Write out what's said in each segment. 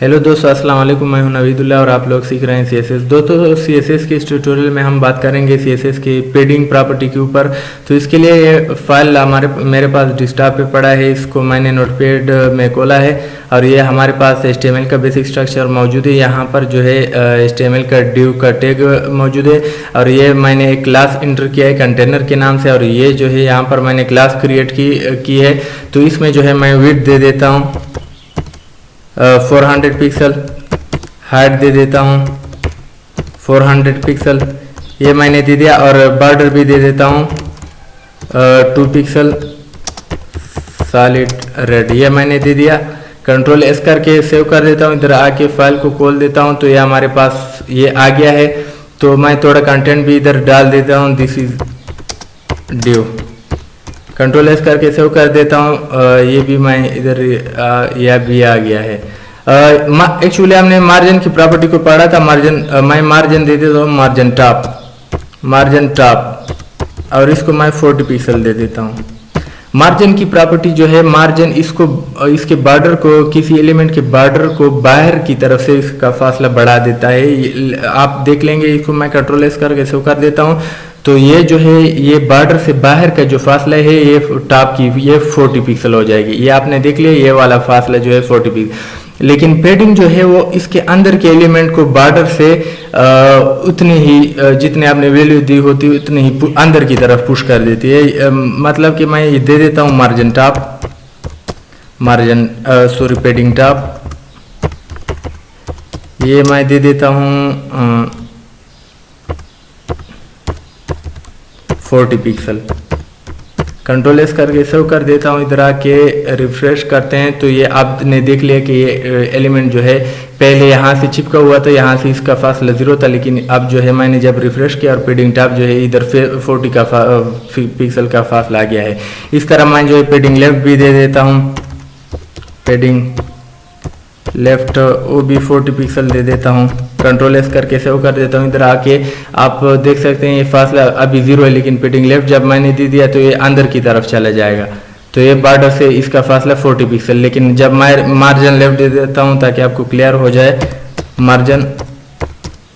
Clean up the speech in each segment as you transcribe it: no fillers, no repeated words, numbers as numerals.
Hello दोस्तों, अस्सलाम वालेकुम। मैं हूं नवीदुल्लाह और आप लोग सीख रहे हैं सीएसएस। दोस्तों, सीएसएस के इस ट्यूटोरियल में हम बात करेंगे सीएसएस की पेडिंग प्रॉपर्टी के ऊपर। तो इसके लिए ये फाइल मेरे पास डेस्कटॉप पे पड़ा है। इसको मैंने नोटपैड में खोला है और ये हमारे पास HTML का बेसिक स्ट्रक्चर मौजूद है। यहाँ पर जो है HTML का div का टैग मौजूद है और ये मैंने एक क्लास इंटर किया है कंटेनर के नाम से। और ये जो है यहाँ पर मैंने क्लास क्रिएट की है। तो इसमें जो है मैं विड्थ दे देता हूँ 400 पिक्सल, हाइट दे देता हूँ 400 पिक्सल, ये मैंने दे दिया। और बॉर्डर भी दे देता हूँ 2 पिक्सल सॉलिड रेड, ये मैंने दे दिया। कंट्रोल S करके सेव कर देता हूँ। इधर आके फाइल को खोल देता हूँ तो ये हमारे पास ये आ गया है। तो मैं थोड़ा कंटेंट भी इधर डाल देता हूँ, this is due. Control S करके सेव कर देता हूँ। ये भी मैं इधर यह भी आ गया है। एक्चुअली हमने मार्जिन की प्रॉपर्टी को पढ़ा था। मैं मार्जिन दे देता हूँ मार्जिन टॉप और इसको मैं 40 पिक्सल दे देता हूँ। मार्जिन की प्रॉपर्टी जो है, मार्जिन इसके बॉर्डर को, किसी एलिमेंट के बॉर्डर को बाहर की तरफ से इसका फासला बढ़ा देता है। आप देख लेंगे, इसको मैं कंट्रोल S करके सेव कर देता हूँ। तो ये जो है, ये बॉर्डर से बाहर का जो फासला है, ये टॉप की ये 40 पिक्सल हो जाएगी। ये आपने देख लिया, ये वाला फासला जो है 40 पिक्सल। लेकिन पेडिंग जो है वो इसके अंदर के एलिमेंट को बॉर्डर से उतनी ही, जितने आपने वैल्यू दी होती है उतनी ही अंदर की तरफ पुश कर देती है। मतलब कि मैं ये दे देता हूँ पेडिंग टॉप, ये मैं दे देता हूँ 40 पिक्सल। कंट्रोल S करके सेव कर देता हूँ। इधर आके रिफ्रेश करते हैं तो ये आपने देख लिया कि ये एलिमेंट जो है पहले यहाँ से चिपका हुआ था, यहाँ से इसका फासला 0 था। लेकिन अब जो है मैंने जब रिफ्रेश किया और पेडिंग टॉप जो है इधर 40 का पिक्सल का फासला आ गया है। इस तरह मैं जो है पेडिंग लेफ्ट भी दे देता हूँ, पेडिंग लेफ्ट वो भी 40 पिक्सल दे देता हूँ। कंट्रोल S करके सेव कर देता हूँ। इधर आके आप देख सकते हैं ये फासला अभी 0 है, लेकिन पेडिंग लेफ्ट जब मैंने दे दिया तो ये अंदर की तरफ चला जाएगा। तो ये बॉर्डर से इसका फासला 40 पिक्सल। लेकिन जब मैं मार्जिन लेफ्ट दे देता हूँ ताकि आपको क्लियर हो जाए, मार्जिन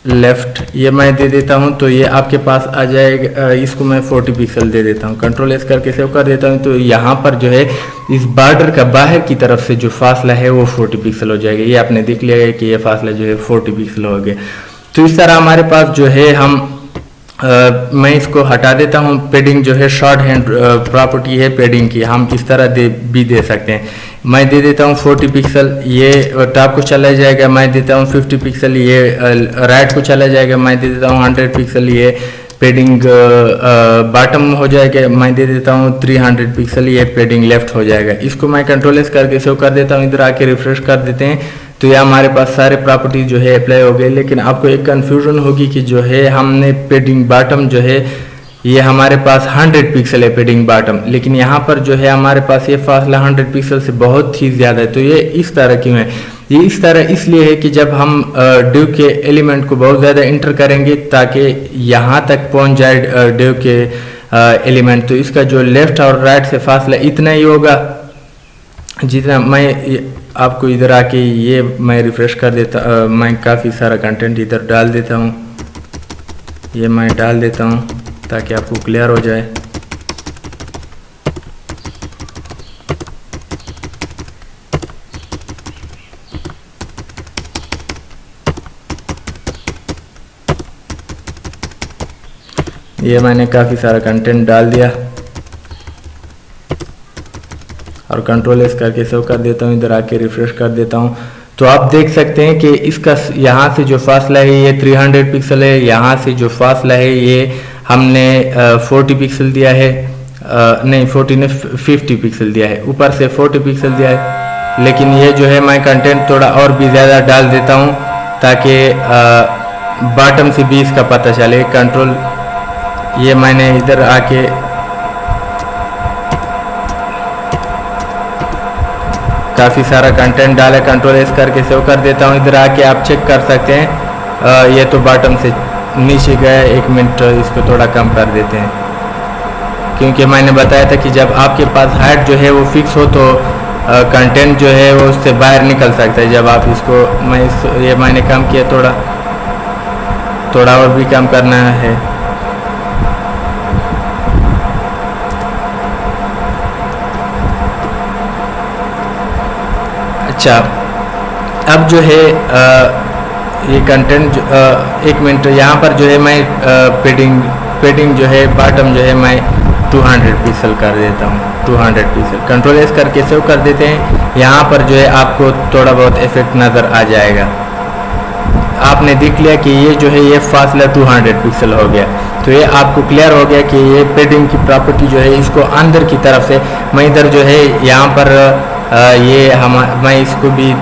लेफ्ट ये मैं दे देता हूँ तो ये आपके पास आ जाएगा। इसको मैं 40 पिक्सल दे देता हूँ। कंट्रोल S करके सेव कर देता हूँ। तो यहाँ पर जो है इस बॉर्डर का बाहर की तरफ से जो फासला है वो 40 पिक्सल हो जाएगा। ये आपने देख लिया है कि ये फासला जो है 40 पिक्सल हो गया। तो इस तरह हमारे पास जो है मैं इसको हटा देता हूँ। पेडिंग जो है शॉर्ट हैंड प्रॉपर्टी है पेडिंग की, हम इस तरह भी दे सकते हैं। मैं दे देता हूँ 40 पिक्सल, ये टॉप को चला जाएगा। मैं देता हूँ 50 पिक्सल, ये राइट को चला जाएगा। मैं दे देता हूँ 100 पिक्सल, ये पेडिंग बॉटम हो जाएगा। मैं दे देता हूँ 300 पिक्सल, ये पेडिंग लेफ्ट हो जाएगा। इसको मैं कंट्रोल S करके सेव कर देता हूँ। इधर आके रिफ्रेश कर देते हैं तो ये हमारे पास सारे प्रॉपर्टी जो है अप्लाई हो गए। लेकिन आपको एक कन्फ्यूजन होगी कि जो है हमने पेडिंग बॉटम जो है ये हमारे पास 100 पिक्सल है पेडिंग बॉटम, लेकिन यहाँ पर जो है हमारे पास ये फासला 100 पिक्सल से बहुत ही ज़्यादा है। तो ये इस तरह क्यों है? ये इस तरह इसलिए है कि जब हम डिव के एलिमेंट को बहुत ज़्यादा इंटर करेंगे ताकि यहाँ तक पहुँच जाए डिव के एलिमेंट, तो इसका जो लेफ्ट और राइट से फासला इतना ही होगा जितना मैं आपको इधर आके ये मैं रिफ्रेश कर देता। मैं काफ़ी सारा कंटेंट इधर डाल देता हूँ, ये मैं डाल देता हूँ ताकि आपको क्लियर हो जाए। ये मैंने काफ़ी सारा कंटेंट डाल दिया और कंट्रोल S करके सेव कर देता हूँ। इधर आके रिफ्रेश कर देता हूँ तो आप देख सकते हैं कि इसका यहाँ से जो फासला है ये 300 पिक्सल है, यहाँ से जो फासला है ये हमने 40 पिक्सल दिया है, नहीं 40 ने 50 पिक्सल दिया है, ऊपर से 40 पिक्सल दिया है। लेकिन ये जो है मैं कंटेंट थोड़ा और भी ज़्यादा डाल देता हूँ ताकि बॉटम से भी इसका पता चले। कंट्रोल ये मैंने इधर आके काफ़ी सारा कंटेंट डाला, कंट्रोल S करके सेव कर देता हूँ। इधर आके आप चेक कर सकते हैं ये तो बॉटम से नीचे गया। 1 मिनट इसको थोड़ा कम कर देते हैं क्योंकि मैंने बताया था कि जब आपके पास हाइट जो है वो फिक्स हो तो कंटेंट जो है वो उससे बाहर निकल सकता है जब आप इसको ये मैंने कम किया, थोड़ा और भी कम करना है। अच्छा, अब जो है ये कंटेंट एक मिनट, यहाँ पर जो है मैं पेडिंग जो है बॉटम जो है मैं 200 पिक्सल कर देता हूँ। 200 पिक्सल कंट्रोल एस करके सेव कर देते हैं। यहाँ पर जो है आपको थोड़ा बहुत इफेक्ट नज़र आ जाएगा। आपने देख लिया कि ये जो है ये फासला 200 पिक्सल हो गया। तो ये आपको क्लियर हो गया कि ये पेडिंग की प्रॉपर्टी जो है इसको अंदर की तरफ से मैं इधर जो है यहाँ पर मैं इसको भी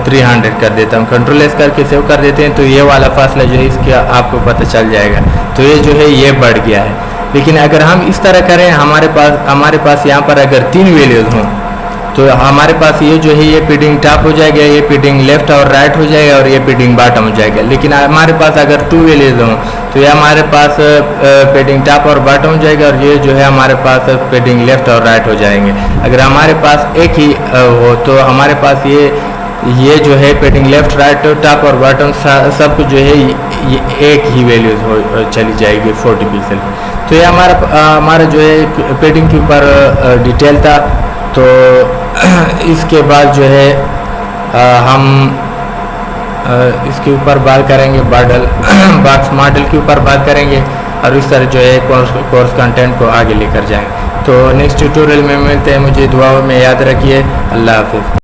300 कर देता हूँ। कंट्रोल एस करके सेव कर देते हैं तो ये वाला फासला जो है इसका आपको पता चल जाएगा। तो ये जो है ये बढ़ गया है। लेकिन अगर हम इस तरह करें, हमारे पास यहाँ पर अगर 3 वैल्यूज़ हों तो हमारे पास ये जो है ये पेडिंग टॉप हो जाएगा, ये पेडिंग लेफ्ट और राइट हो जाएगा और ये पेडिंग बॉटम हो जाएगा। लेकिन हमारे पास अगर 2 वैल्यूज़ हों तो ये हमारे पास पेडिंग टॉप और बॉटम हो जाएगा और ये जो है हमारे पास पेडिंग लेफ्ट और राइट हो जाएंगे। अगर हमारे पास एक ही हो तो हमारे पास ये जो है पेडिंग लेफ्ट राइट टॉप और बॉटम सब कुछ जो है ये एक ही वैल्यूज हो चली जाएगी 40 पिक्सल। तो ये हमारा जो है पेडिंग के ऊपर डिटेल था। तो इसके बाद जो है हम इसके ऊपर बात करेंगे बॉक्स मॉडल के ऊपर बात करेंगे और इस तरह जो है कोर्स कंटेंट को आगे लेकर जाएंगे। तो नेक्स्ट ट्यूटोरियल में मिलते हैं। मुझे दुआओं में याद रखिए। अल्लाह हाफिज़।